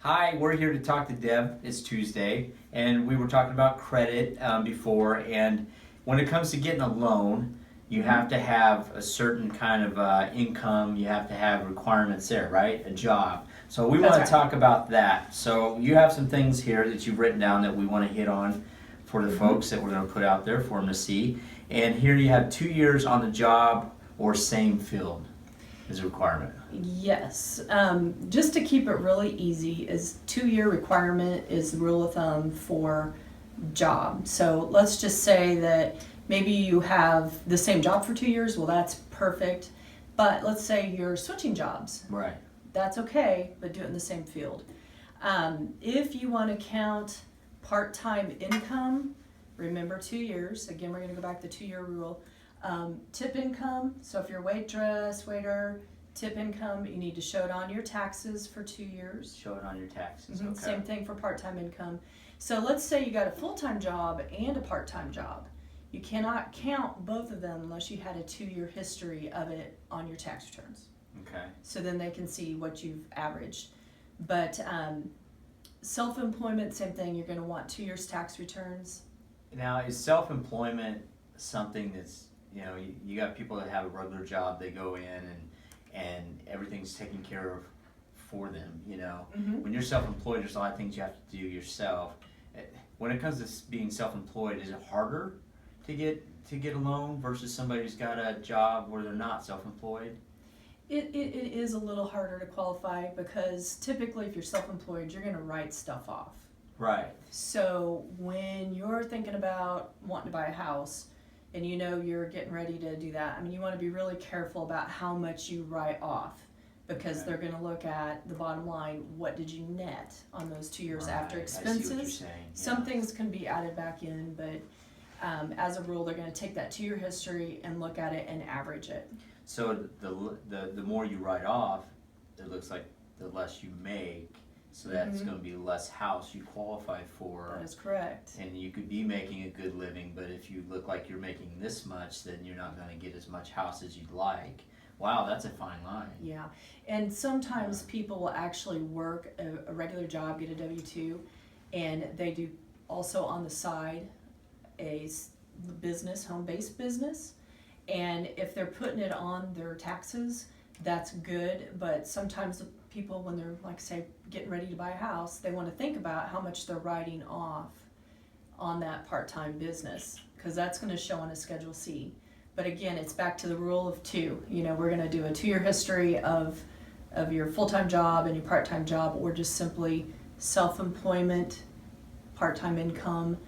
Hi, we're here to talk to Deb. It's Tuesday, and we were talking about credit before. And when it comes to getting a loan, you have to have a certain kind of income. You have to have requirements there, right? A job. So we want to talk about that. So you have some things here that you've written down that we want to hit on for the folks that we're going to put out there for them to see. And here you have 2 years on the job or same field is a requirement. Yes. Just to keep it really easy, is 2-year requirement is the rule of thumb for job. So let's just say that maybe you have the same job for 2 years. Well, that's perfect. But let's say you're switching jobs. Right. That's okay, but do it in the same field. If you want to count part-time income, remember 2 years. Again, we're going to go back to the 2-year rule. Tip income, so if you're a waitress, waiter, tip income, you need to show it on your taxes for 2 years. Show it on your taxes. Mm-hmm. Okay. Same thing for part-time income. So let's say you got a full-time job and a part-time job. You cannot count both of them unless you had a 2-year history of it on your tax returns. Okay. So then they can see what you've averaged. But self-employment, same thing. You're going to want 2 years tax returns. Now, is self-employment something that's, you got people that have a regular job, they go in and everything's taken care of for them, Mm-hmm. When you're self-employed, there's a lot of things you have to do yourself. When it comes to being self-employed, is it harder to get a loan versus somebody who's got a job where they're not self-employed? It is a little harder to qualify because typically if you're self-employed, you're going to write stuff off. Right. So when you're thinking about wanting to buy a house and you're getting ready to do that, you want to be really careful about how much you write off because Okay. they're going to look at the bottom line. What did you net on those 2 years Right. after I expenses? see what you're saying. Some things can be added back in, but as a rule, they're going to take that 2-year history and look at it and average it. So the more you write off, it looks like the less you make. So that's Mm-hmm. going to be less house you qualify for. That is correct. And you could be making a good living, but if you look like you're making this much, then you're not going to get as much house as you'd like. Wow, that's a fine line. Yeah, and sometimes people will actually work a regular job, get a W-2, and they do also on the side a business, home-based business. And if they're putting it on their taxes, that's good. But sometimes people, when they're, like say, getting ready to buy a house, they want to think about how much they're writing off on that part-time business because that's going to show on a Schedule C. But again, it's back to the rule of 2. We're going to do a 2-year history of your full-time job and your part-time job, or just simply self-employment, part-time income,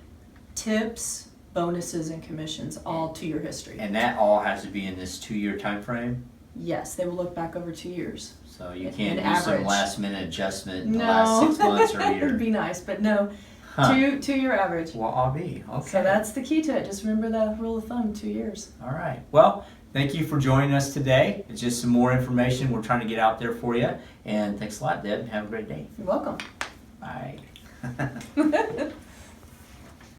tips, bonuses, and commissions, all 2-year history. And that all has to be in this 2-year time frame? Yes, they will look back over 2 years. So you An can't do average. some last minute adjustment in the last 6 months or a year? It'd be nice, but no, Huh. 2-year average. Well, I'll be. Okay. So that's the key to it. Just remember the rule of thumb, 2 years. All right. Well, thank you for joining us today. It's just some more information we're trying to get out there for you. And thanks a lot, Deb. Have a great day. You're welcome. Bye.